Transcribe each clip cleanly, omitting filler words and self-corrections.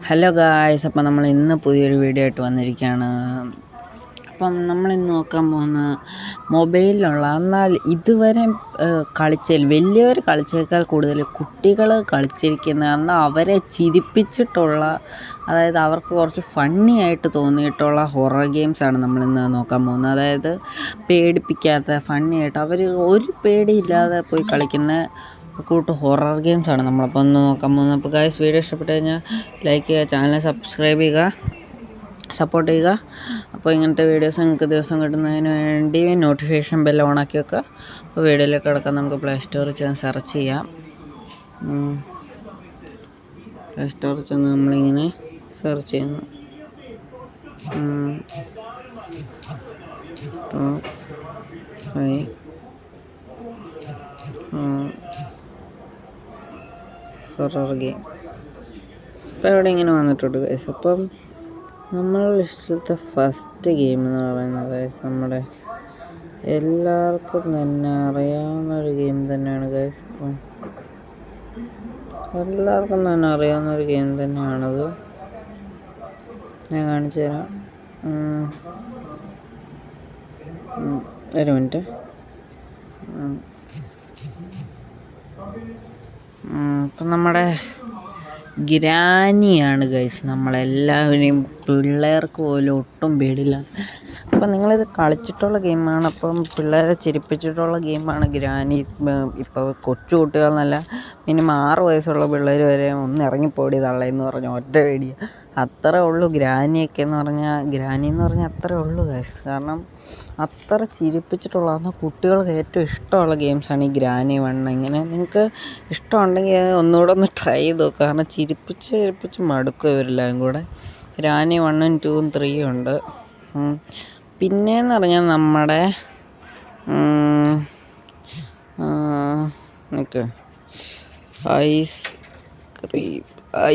Hello guys, അപ്പം നമ്മൾ ഇന്ന് പുതിയൊരു വീഡിയോ ആയിട്ട് വന്നിരിക്കുകയാണ്. അപ്പം നമ്മളിന്ന് നോക്കാൻ പോകുന്ന മൊബൈലിലുള്ള, എന്നാൽ ഇതുവരെ വലിയവർ കളിച്ചേക്കാൾ കൂടുതൽ കുട്ടികൾ കളിച്ചിരിക്കുന്ന, എന്നാൽ അവരെ ചിരിപ്പിച്ചിട്ടുള്ള, അതായത് അവർക്ക് കുറച്ച് ഫണ്ണി ആയിട്ട് തോന്നിയിട്ടുള്ള ഹൊറർ ഗെയിംസാണ് നമ്മളിന്ന് നോക്കാൻ പോകുന്നത്. അതായത് പേടിപ്പിക്കാത്ത ഫണ്ണി ആയിട്ട് അവർ ഒരു പേടിയില്ലാതെ പോയി കളിക്കുന്ന കൂട്ട് ഹൊറർ ഗെയിംസാണ് നമ്മളപ്പോൾ ഒന്ന് നോക്കാൻ പോകുന്നത്. അപ്പോൾ ഗൈസ്, വീഡിയോ ഇഷ്ടപ്പെട്ട് കഴിഞ്ഞാൽ ലൈക്ക് ചെയ്യുക, ചാനൽ സബ്സ്ക്രൈബ് ചെയ്യുക, സപ്പോർട്ട് ചെയ്യുക. അപ്പോൾ ഇങ്ങനത്തെ വീഡിയോസ് നിങ്ങൾക്ക് ദിവസം കിട്ടുന്നതിന് വേണ്ടി നോട്ടിഫിക്കേഷൻ ബെൽ ഓണാക്കി വെക്കുക. അപ്പോൾ വീഡിയോയിലേക്ക് കിടക്കാൻ നമുക്ക് പ്ലേ സ്റ്റോറിൽ ചെന്ന് സെർച്ച് ചെയ്യാം. പ്ലേ സ്റ്റോറിൽ ചെന്ന് നമ്മളിങ്ങനെ സെർച്ച് ചെയ്യുന്നു. ഹൊറർ ഗെയിം ഇപ്പം ഇവിടെ ഇങ്ങനെ വന്നിട്ടുണ്ട് ഗൈസ്. അപ്പം നമ്മളുടെ ലിസ്റ്റിലത്തെ ഫസ്റ്റ് ഗെയിം എന്ന് പറയുന്നത് ഗൈസ്, നമ്മുടെ എല്ലാവർക്കും തന്നെ അറിയാവുന്നൊരു ഗെയിം തന്നെയാണ് ഗൈസ്. അപ്പം എല്ലാവർക്കും തന്നെ അറിയാവുന്നൊരു ഗെയിം തന്നെയാണത്. ഞാൻ കാണിച്ചു തരാം. ഒരു മിനിറ്റ്. ഇപ്പം നമ്മുടെ ഗ്രാനിയാണ് ഗൈസ്. നമ്മളെല്ലാവരെയും, പിള്ളേർക്ക് പോലും ഒട്ടും പേടില്ല. അപ്പം നിങ്ങളിത് കളിച്ചിട്ടുള്ള ഗെയിമാണ്. അപ്പം പിള്ളേരെ ചിരിപ്പിച്ചിട്ടുള്ള ഗെയിമാണ് ഗ്രാനി. ഇപ്പോൾ കൊച്ചു കുട്ടികളെന്നല്ല, മിനിമം 6 വയസ്സുള്ള പിള്ളേർ വരെ ഒന്ന് ഇറങ്ങിപ്പോടി തള്ളയെന്ന് പറഞ്ഞാൽ ഒറ്റ പേടിയ. അത്രേ ഉള്ളൂ ഗ്രാനി എന്ന് പറഞ്ഞാൽ അത്രേ ഉള്ളൂ ഗൈസ്. കാരണം അത്ര ചിരിപ്പിച്ചിട്ടുള്ള, എന്നാൽ കുട്ടികൾക്ക് ഏറ്റവും ഇഷ്ടമുള്ള ഗെയിംസാണ് ഈ ഗ്രാനി 1. ഇങ്ങനെ നിങ്ങൾക്ക് ഇഷ്ടമുണ്ടെങ്കിൽ ഒന്നുകൂടെ ഒന്ന് ട്രൈ ചെയ്ത് നോക്കുക. കാരണം ചിരിപ്പിച്ച് മടുക്കും ഇവരെല്ലാം കൂടെ. ഗ്രാനി 1, 2, 3 ഉണ്ട്. പിന്നെയെന്ന് പറഞ്ഞാൽ നമ്മുടെ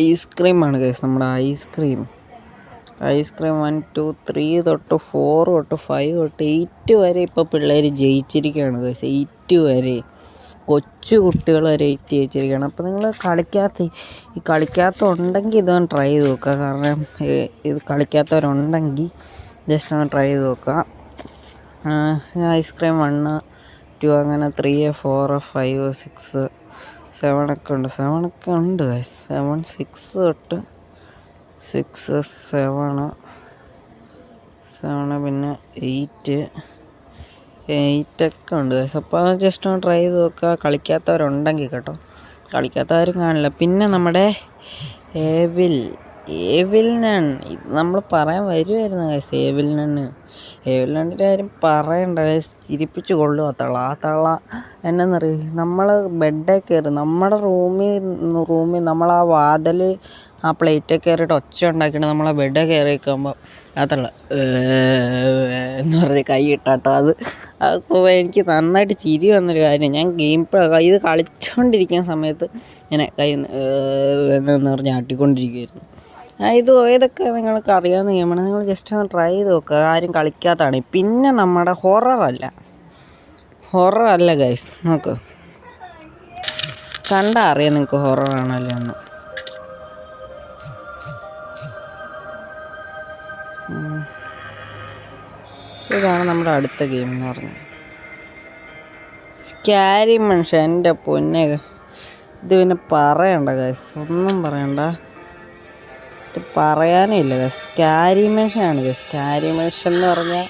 ഐസ്ക്രീമാണ് ഗൈസ്. നമ്മുടെ ഐസ്ക്രീം 1, 2, 3 തൊട്ട് 4 തൊട്ട് 5 തൊട്ട് 8 വരെ ഇപ്പോൾ പിള്ളേർ ജയിച്ചിരിക്കുകയാണ് ഗൈസ്. 8 വരെ കൊച്ചു കുട്ടികൾ വരെ 8 ജയിച്ചിരിക്കുകയാണ്. അപ്പോൾ നിങ്ങൾ കളിക്കാത്തതുണ്ടെങ്കിൽ ഇതൊന്ന് ട്രൈ ചെയ്ത് നോക്കുക. കാരണം ഇത് കളിക്കാത്തവരുണ്ടെങ്കിൽ ജസ്റ്റ് ഒന്ന് ട്രൈ ചെയ്ത് നോക്കുക. ഐസ്ക്രീം 1, 2 അങ്ങനെ 3, 4, 5, 6, 7 ഒക്കെ ഉണ്ട്. 7 ഒക്കെ ഉണ്ട് ഗൈസ്. 7, 6 തൊട്ട് 6, 7 പിന്നെ 8 ഒക്കെ ഉണ്ട് ഗൈസ്. അപ്പോൾ ജസ്റ്റ് ഒന്ന് ട്രൈ ചെയ്ത് നോക്കുക, കളിക്കാത്തവരുണ്ടെങ്കിൽ കേട്ടോ. കളിക്കാത്തവരും കാണില്ല. പിന്നെ നമ്മുടെ ഏവിൽ നൺ, ഇത് നമ്മൾ പറയാൻ വരുമായിരുന്നു ഗൈസ്. ഏവിൽ നണ്ണിൻ്റെ കാര്യം പറയണ്ട ഗൈസ്. ചിരിപ്പിച്ച് കൊള്ളും ആ തള്ള. എന്നറിയും, നമ്മൾ ബെഡേ കയറി നമ്മുടെ റൂമിൽ നമ്മൾ ആ വാതിൽ ആ പ്ലേറ്റൊക്കെ കയറിയിട്ട് ഒച്ച ഉണ്ടാക്കിയിട്ട് നമ്മളെ ബെഡേ കയറി നിൽക്കുമ്പോൾ ആ തള്ള എന്ന് പറഞ്ഞ് കൈ ഇട്ടാട്ടോ. അത് എനിക്ക് നന്നായിട്ട് ചിരി വന്നൊരു കാര്യം. ഞാൻ ഇത് കളിച്ചുകൊണ്ടിരിക്കുന്ന സമയത്ത് ഇങ്ങനെ കൈ എന്ന് പറഞ്ഞ് ആട്ടിക്കൊണ്ടിരിക്കുമായിരുന്നു. ഇതൊക്കെ നിങ്ങൾക്ക് അറിയാവുന്ന ഗെയിമാണ്. നിങ്ങൾ ജസ്റ്റ് ഒന്ന് ട്രൈ ചെയ്ത് നോക്കുക. ആരും കളിക്കാത്തതാണ്. പിന്നെ നമ്മുടെ ഹൊറർ അല്ല ഗൈസ്. നോക്ക്, കണ്ടാൽ അറിയാം നിങ്ങൾക്ക് ഹൊറർ ആണല്ലോ എന്ന്. ഇതാണ് നമ്മുടെ അടുത്ത ഗെയിം എന്ന് പറഞ്ഞത്, സ്കാരി മനുഷ്യൻ. എൻ്റെ പൊന്നെ, ഇത് പിന്നെ പറയണ്ട ഗൈസ്, ഒന്നും പറയണ്ട. പറയാനേ ഇല്ല ഗൈസ്. സ്കാരി മനുഷ്യനാണ് ഗൈസ്. സ്കാരി മനുഷ്യൻ എന്ന് പറഞ്ഞാൽ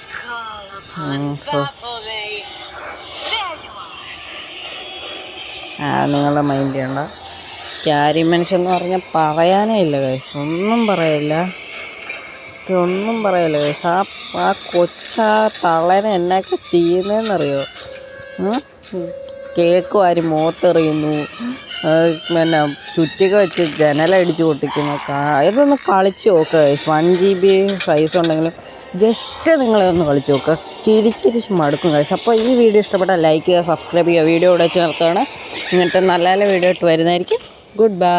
നിങ്ങളുടെ മൈൻഡ് ചെയ്യണ്ട. സ്കാരി മനുഷ്യൻ എന്ന് പറഞ്ഞാൽ പറയാനേ ഇല്ല ഗൈസ്. ഒന്നും പറയില്ല ഗൈസ്. ആ തളനെ എന്നൊക്കെ ചെയ്യുന്നതെന്നറിയോ? കേക്ക് വാരി മുഖത്തെറിയുന്നു, പിന്നെ ചുറ്റിക വെച്ച് ജനലടിച്ച് പൊട്ടിക്കുന്നു. ഇതൊന്ന് കളിച്ച് നോക്കുക ഗൈസ്. 1 GB സൈസ് ഉണ്ടെങ്കിലും ജസ്റ്റ് നിങ്ങളെ ഒന്ന് കളിച്ച് നോക്കുക. ചിരിച്ച് മടുക്കും ഗൈസ്. അപ്പോൾ ഈ വീഡിയോ ഇഷ്ടപ്പെട്ടാൽ ലൈക്ക് ചെയ്യുക, സബ്സ്ക്രൈബ് ചെയ്യുക. വീഡിയോ ഇവിടെ ചേർത്താണ്. ഇങ്ങനത്തെ നല്ല വീഡിയോ ഇട്ട് വരുന്നതായിരിക്കും. Good bye.